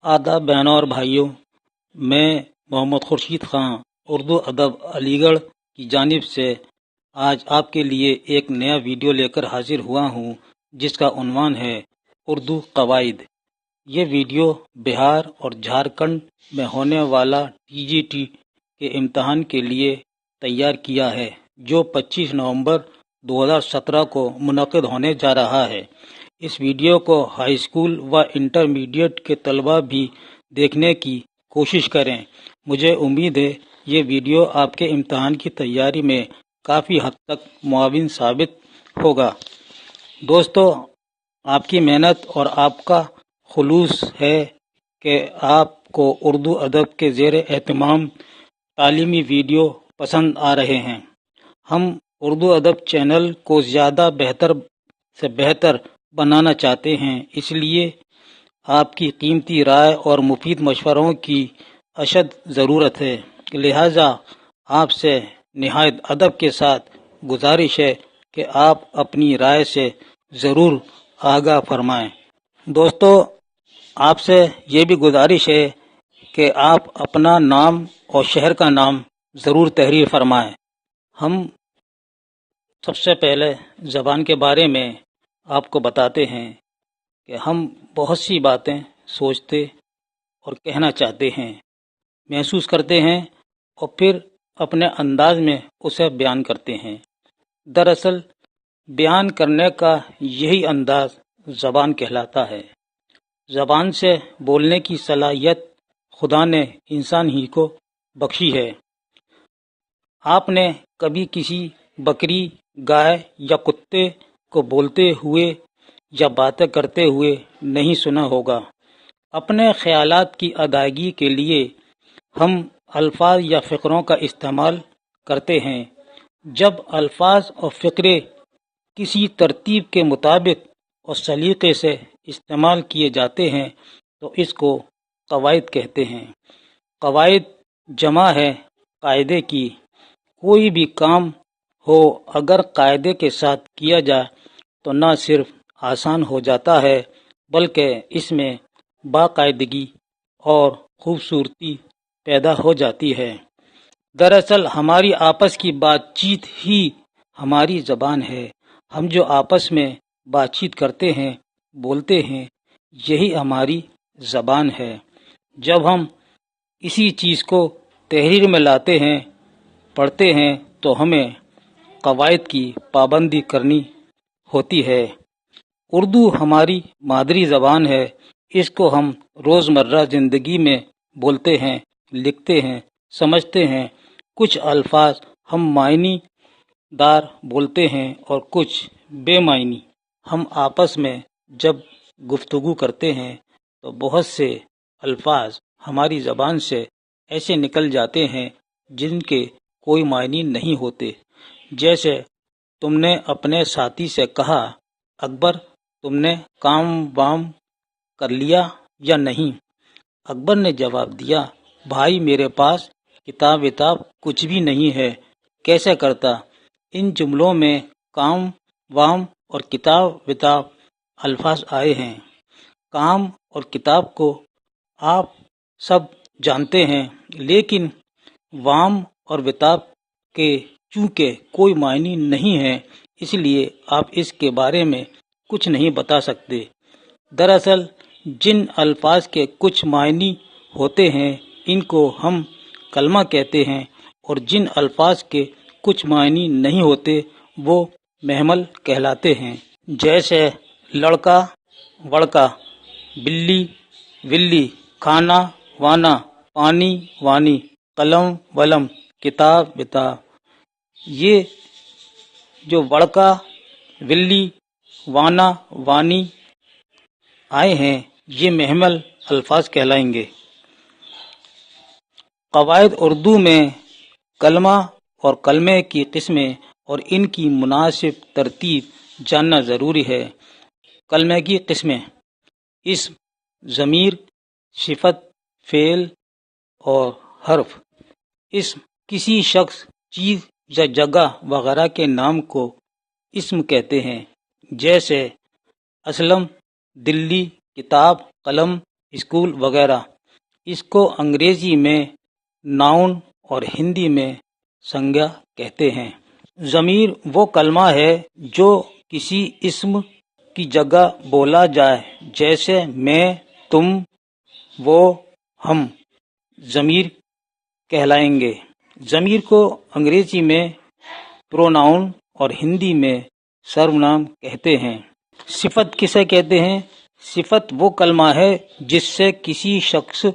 आदाब बहनों और भाइयों, मैं मोहम्मद खुर्शीद ख़ान उर्दू अदब अलीगढ़ की जानिब से आज आपके लिए एक नया वीडियो लेकर हाजिर हुआ हूँ, जिसका उन्वान है उर्दू कवायद। ये वीडियो बिहार और झारखंड में होने वाला टीजीटी के इम्तहान के लिए तैयार किया है, जो 25 नवंबर 2017 को मुनक़िद होने जा रहा है। इस वीडियो को हाई स्कूल व इंटरमीडिएट के तलबा भी देखने की कोशिश करें। मुझे उम्मीद है ये वीडियो आपके इम्तहान की तैयारी में काफ़ी हद तक मुआविन साबित होगा। दोस्तों, आपकी मेहनत और आपका खुलूस है कि आपको उर्दू अदब के ज़ेर एहतमाम तालीमी वीडियो पसंद आ रहे हैं। हम उर्दू अदब चैनल को ज़्यादा बेहतर से बेहतर बनाना चाहते हैं, इसलिए आपकी कीमती राय और मुफीद मशवरों की अशद ज़रूरत है। लिहाजा आपसे निहायत अदब के साथ गुजारिश है कि आप अपनी राय से ज़रूर आगाह फरमाएं। दोस्तों, आपसे ये भी गुजारिश है कि आप अपना नाम और शहर का नाम ज़रूर तहरीर फरमाएं। हम सबसे पहले ज़बान के बारे में आपको बताते हैं कि हम बहुत सी बातें सोचते और कहना चाहते हैं, महसूस करते हैं और फिर अपने अंदाज में उसे बयान करते हैं। दरअसल बयान करने का यही अंदाज ज़बान कहलाता है। ज़बान से बोलने की सलाहियत खुदा ने इंसान ही को बख्शी है। आपने कभी किसी बकरी, गाय या कुत्ते को बोलते हुए या बातें करते हुए नहीं सुना होगा। अपने ख्यालात की अदायगी के लिए हम अल्फाज या फ़िक्रों का इस्तेमाल करते हैं। जब अल्फाज और फ़िक्रे किसी तरतीब के मुताबिक और सलीक़े से इस्तेमाल किए जाते हैं तो इसको कवायद कहते हैं। कवायद जमा है कायदे की। कोई भी काम हो, अगर कायदे के साथ किया जाए तो न सिर्फ आसान हो जाता है बल्कि इसमें बाकायदगी और खूबसूरती पैदा हो जाती है। दरअसल हमारी आपस की बातचीत ही हमारी ज़बान है। हम जो आपस में बातचीत करते हैं, बोलते हैं, यही हमारी ज़बान है। जब हम इसी चीज़ को तहरीर में लाते हैं, पढ़ते हैं, तो हमें कवायद की पाबंदी करनी होती है। उर्दू हमारी मादरी ज़बान है। इसको हम रोज़मर्रा ज़िंदगी में बोलते हैं, लिखते हैं, समझते हैं। कुछ अल्फाज हम मायनी दार बोलते हैं और कुछ बेमायनी। हम आपस में जब गुफ्तगू करते हैं तो बहुत से अल्फाज हमारी ज़बान से ऐसे निकल जाते हैं जिनके कोई मायने नहीं होते। जैसे तुमने अपने साथी से कहा, अकबर तुमने काम वाम कर लिया या नहीं? अकबर ने जवाब दिया, भाई मेरे पास किताब विताब कुछ भी नहीं है, कैसे करता? इन जुमलों में काम वाम और किताब विताब अल्फाज आए हैं। काम और किताब को आप सब जानते हैं, लेकिन वाम और विताब के चूँकि कोई मायने नहीं है, इसलिए आप इसके बारे में कुछ नहीं बता सकते। दरअसल जिन अल्फाज के कुछ मायने होते हैं, इनको हम कलमा कहते हैं, और जिन अल्फाज के कुछ मायने नहीं होते वो महमल कहलाते हैं। जैसे लड़का वड़का, बिल्ली विल्ली, खाना वाना, पानी वानी, कलम वलम, किताब विताब। ये जो वड़का, बिल्ली, वाना, वानी आए हैं, ये महमल अल्फाज कहलाएंगे। कवायद उर्दू में कलमा और कलमे की किस्में और इनकी मुनासिब तरतीब जानना ज़रूरी है। कलमे की किस्में: इस्म, ज़मीर, सिफत, फ़ेल और हर्फ। इस्म किसी शख्स, चीज़ या जगह वगैरह के नाम को इस्म कहते हैं। जैसे असलम, दिल्ली, किताब, कलम, स्कूल वगैरह। इसको अंग्रेजी में नाउन और हिंदी में संज्ञा कहते हैं। ज़मीर वो कलमा है जो किसी इस्म की जगह बोला जाए, जैसे मैं, तुम, वो, हम ज़मीर कहलाएंगे। ज़मीर को अंग्रेजी में प्रोनाउन और हिंदी में सर्वनाम कहते हैं। सिफत किसे कहते हैं? सिफत वो कलमा है जिससे किसी शख्स,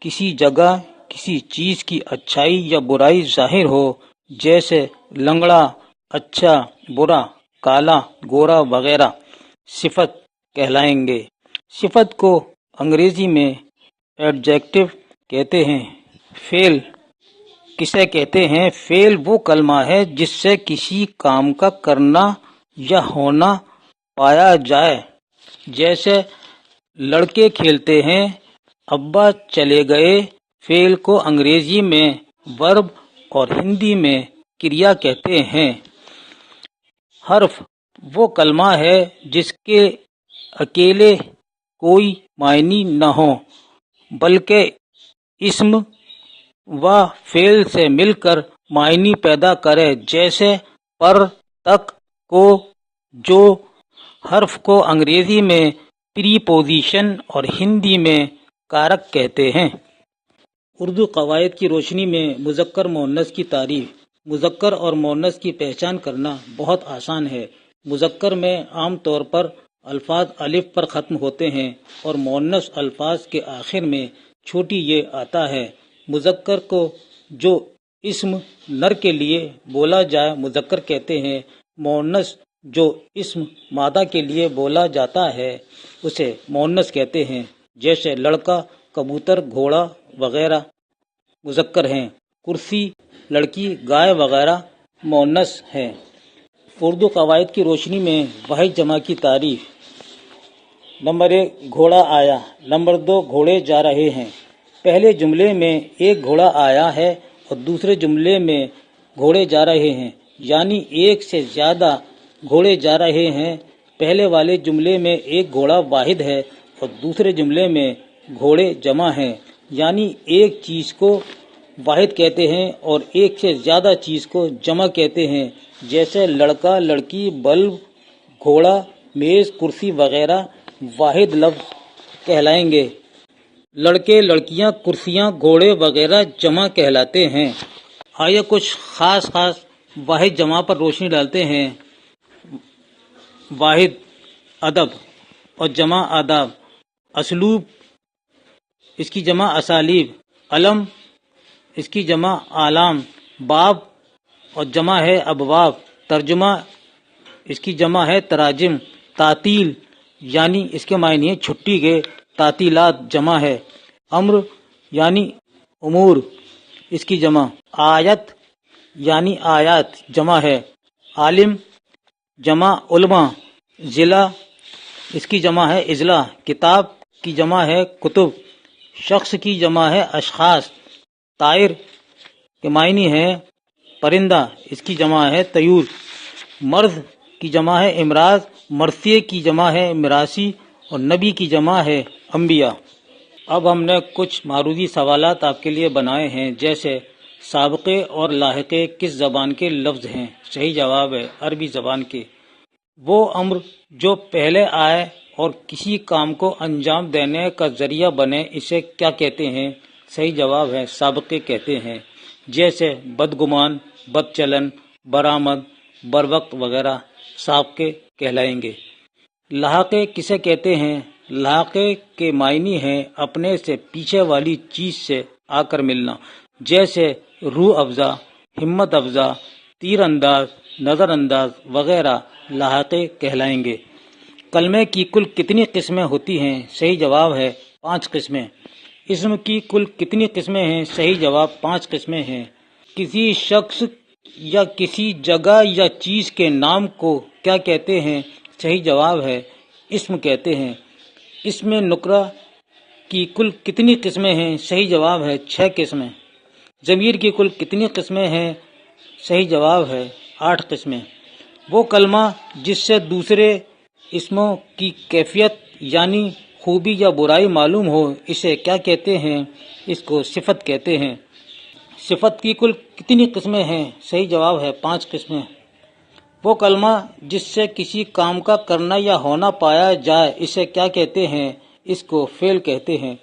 किसी जगह, किसी चीज़ की अच्छाई या बुराई जाहिर हो, जैसे लंगड़ा, अच्छा, बुरा, काला, गोरा वगैरह सिफत कहलाएंगे। सिफत को अंग्रेजी में एडजेक्टिव कहते हैं। फेल किसे कहते हैं? फेल वो कलमा है जिससे किसी काम का करना या होना पाया जाए, जैसे लड़के खेलते हैं, अब्बा चले गए। फेल को अंग्रेजी में वर्ब और हिंदी में क्रिया कहते हैं। हर्फ वो कलमा है जिसके अकेले कोई मायनी न हो, बल्कि इस्म व फेल से मिलकर मायनी पैदा करे, जैसे पर, तक, को, जो। हर्फ को अंग्रेजी में प्रीपोजिशन और हिंदी में कारक कहते हैं। उर्दू कवायद की रोशनी में मुज़क्कर मुअन्नस की तारीफ। मुज़क्कर और मुअन्नस की पहचान करना बहुत आसान है। मुज़क्कर में आम तौर पर अल्फाज अलिफ पर ख़त्म होते हैं और मुअन्नस अल्फाज के आखिर में छोटी ये आता है। मुज़क्कर को जो इस्म नर के लिए बोला जाए मुज़क्कर कहते हैं। मुअन्नस जो इस्म मादा के लिए बोला जाता है उसे मुअन्नस कहते हैं, जैसे लड़का, कबूतर, घोड़ा वगैरह मुज़क्कर हैं। कुर्सी, लड़की, गाय वगैरह मुअन्नस हैं। उर्दू कवायद की रोशनी में वाहिद जमा की तारीफ। नंबर 1, घोड़ा आया। नंबर 2, घोड़े जा रहे हैं। पहले जुमले में एक घोड़ा आया है और दूसरे जुमले में घोड़े जा रहे हैं, यानी एक से ज़्यादा घोड़े जा रहे हैं। पहले वाले जुमले में एक घोड़ा वाहिद है और दूसरे जुमले में घोड़े जमा हैं, यानी एक चीज़ को वाहिद कहते हैं और एक से ज़्यादा चीज़ को जमा कहते हैं, जैसे लड़का, लड़की, बल्ब, घोड़ा, मेज़, कुर्सी वगैरह वाहिद लफ्ज़ कहलाएंगे। लड़के, लड़कियां, कुर्सियां, घोड़े वगैरह जमा कहलाते हैं। आइए कुछ खास वाहिद जमा पर रोशनी डालते हैं। वाहिद अदब और जमा आदाब। असलूब इसकी जमा असालीब। अलम इसकी जमा आलाम। बाब और जमा है अबवाब। तर्जुमा इसकी जमा है तराजिम। तातील यानी इसके मायने छुट्टी के, तातीलात जमा है। अम्र यानी उमूर इसकी जमा। आयत यानी आयात जमा है। आलिम जमा उलमा। जिला इसकी जमा है इजला। किताब की जमा है कुतुब। शख्स की जमा है अशखास। तायर के मायने है परिंदा, इसकी जमा है तयूर। मर्द की जमा है इमराज। मरसिए की जमा है मिरासी और नबी की जमा है अंबिया। अब हमने कुछ मारूदी सवालात आपके लिए बनाए हैं, जैसे साबके और लाहिके किस ज़बान के लफ्ज़ हैं? सही जवाब है अरबी ज़बान के। वो अम्र जो पहले आए और किसी काम को अंजाम देने का ज़रिया बने, इसे क्या कहते हैं? सही जवाब है साबके कहते हैं, जैसे बदगुमान, बदचलन, बरामद, बरवक्त वगैरह साबके कहलाएंगे। लाहके किसे कहते हैं? लाहके के मायने हैं अपने से पीछे वाली चीज़ से आकर मिलना, जैसे रूह अफ़ज़ा, हिम्मत अफ़ज़ा, तीर अंदाज, नज़र अंदाज वगैरह लाहके कहलाएंगे। कलमे की कुल कितनी किस्में होती हैं? सही जवाब है 5 किस्में। इस्म की कुल कितनी किस्में हैं? सही जवाब 5 किस्में हैं। किसी शख्स या किसी जगह या चीज़ के नाम को क्या कहते हैं? सही जवाब है इस्म कहते हैं। इसमें नुकरा की कुल कितनी किस्में हैं? सही जवाब है 6 किस्में। ज़मीर की कुल कितनी किस्में हैं? सही जवाब है 8 किस्में। वो कलमा जिससे दूसरे इस्मों की कैफियत यानी خوبی یا برائی معلوم ہو اسے کیا کہتے ہیں؟ اس کو صفت کہتے ہیں۔ صفت کی کل کتنی قسمیں ہیں؟ صحیح جواب ہے 5 قسمیں۔ وہ کلمہ جس سے کسی کام کا کرنا یا ہونا پایا جائے اسے کیا کہتے ہیں؟ اس کو فعل کہتے ہیں۔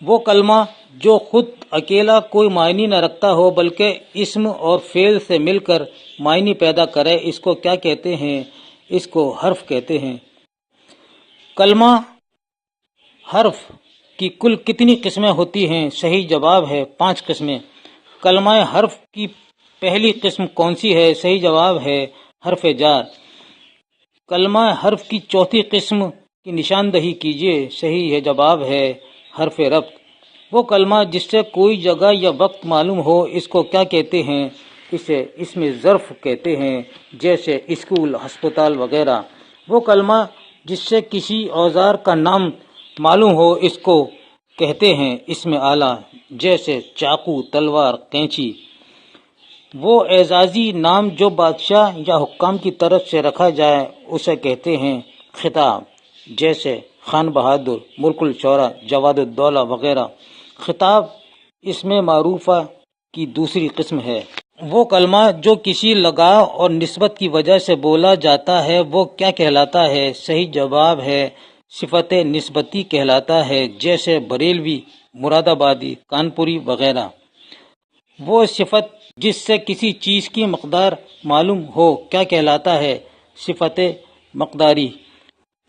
وہ کلمہ جو خود اکیلا کوئی معنی نہ رکھتا ہو بلکہ اسم اور فعل سے مل کر معنی پیدا کرے اس کو کیا کہتے ہیں؟ اس کو حرف کہتے ہیں۔ کلمہ حرف کی کل کتنی قسمیں ہوتی ہیں؟ صحیح جواب ہے 5 قسمیں۔ کلمہ حرف کی پہلی قسم کون سی ہے؟ صحیح جواب ہے حرف جار۔ کلمہ حرف کی چوتھی قسم کی نشاندہی کیجیے۔ صحیح جواب ہے حرف ربط۔ وہ کلمہ جس سے کوئی جگہ یا وقت معلوم ہو اس کو کیا کہتے ہیں؟ اسے اسم ظرف کہتے ہیں، جیسے اسکول، ہسپتال وغیرہ۔ وہ کلمہ جس سے کسی اوزار کا نام معلوم ہو اس کو کہتے ہیں اسم آلہ، جیسے چاقو، تلوار، قینچی۔ وہ اعزازی نام جو بادشاہ یا حکام کی طرف سے رکھا جائے اسے کہتے ہیں خطاب، جیسے خان بہادر، ملک الشعراء، جواد الدولہ وغیرہ۔ خطاب اسم معروفہ کی دوسری قسم ہے۔ وہ کلمہ جو کسی لگاؤ اور نسبت کی وجہ سے بولا جاتا ہے وہ کیا کہلاتا ہے؟ صحیح جواب ہے صفت نسبتی کہلاتا ہے، جیسے بریلوی، مراد آبادی، کانپوری وغیرہ۔ وہ صفت جس سے کسی چیز کی مقدار معلوم ہو کیا کہلاتا ہے؟ صفت مقداری،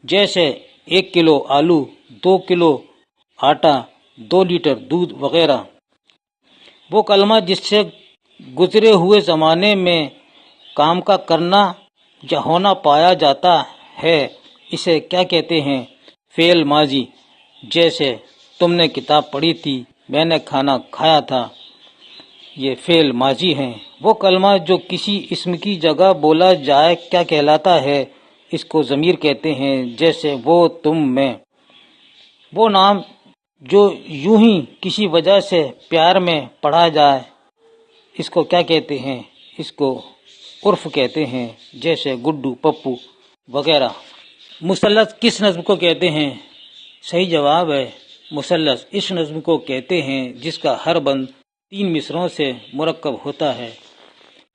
جیسے 1 کلو آلو، 2 کلو آٹا، 2 لیٹر دودھ وغیرہ۔ وہ کلمہ جس سے گزرے ہوئے زمانے میں کام کا کرنا یا ہونا پایا جاتا ہے اسے کیا کہتے ہیں؟ فعل ماضی، جیسے تم نے کتاب پڑھی تھی، میں نے کھانا کھایا تھا، یہ فعل ماضی ہیں۔ وہ کلمہ جو کسی اسم کی جگہ بولا جائے کیا کہلاتا ہے؟ اس کو ضمیر کہتے ہیں، جیسے وہ، تم، میں۔ وہ نام جو یوں ہی کسی وجہ سے پیار میں پڑھا جائے اس کو کیا کہتے ہیں؟ اس کو عرف کہتے ہیں، جیسے گڈو، پپو وغیرہ۔ مثلث کس نظم کو کہتے ہیں؟ صحیح جواب ہے مثلث اس نظم کو کہتے ہیں جس کا ہر بند 3 مصرعوں سے مرکب ہوتا ہے۔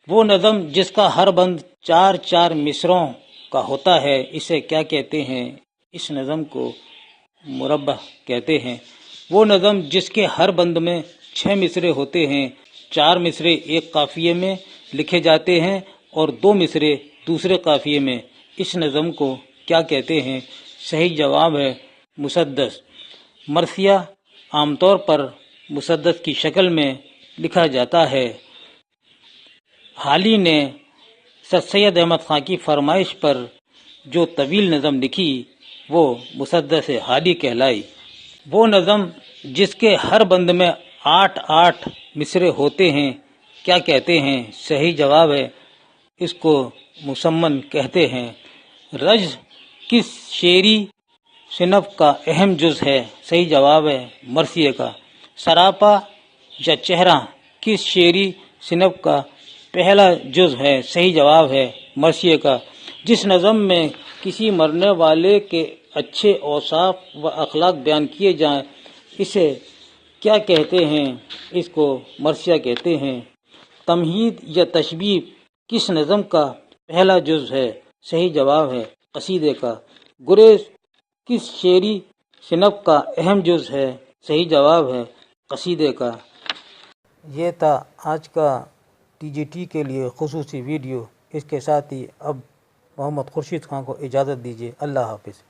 وہ نظم جس کا ہر بند 4 مصرعوں کا ہوتا ہے اسے کیا کہتے ہیں؟ اس نظم کو مربع کہتے ہیں۔ وہ نظم جس کے ہر بند میں 6 مصرے ہوتے ہیں، 4 مصرے ایک قافیے میں لکھے جاتے ہیں اور 2 مصرے دوسرے قافیے میں، اس نظم کو کیا کہتے ہیں؟ صحیح جواب ہے مسدس۔ مرثیہ عام طور پر مسدس کی شکل میں لکھا جاتا ہے۔ حالی نے سر سید احمد خان کی فرمائش پر جو طویل نظم لکھی وہ مسدس حالی کہلائی۔ وہ نظم جس کے ہر بند میں 8 مصرے ہوتے ہیں کیا کہتے ہیں؟ صحیح جواب ہے اس کو مسمن کہتے ہیں۔ رجز کس شعری صنف کا اہم جز ہے؟ صحیح جواب ہے مرثیے کا۔ سراپا یا چہرہ کس شعری صنف کا پہلا جز ہے؟ صحیح جواب ہے مرثیے کا۔ جس نظم میں کسی مرنے والے کے اچھے اوصاف و اخلاق بیان کیے جائیں اسے کیا کہتے ہیں؟ اس کو مرثیہ کہتے ہیں۔ تمہید یا تشبیہ کس نظم کا پہلا جز ہے؟ صحیح جواب ہے قصیدے کا۔ گریز کس شعری صنف کا اہم جز ہے؟ صحیح جواب ہے قصیدے کا۔ یہ تھا آج کا TGT کے لیے خصوصی ویڈیو۔ اس کے ساتھ ہی اب محمد خورشید خان کو اجازت دیجیے۔ اللہ حافظ۔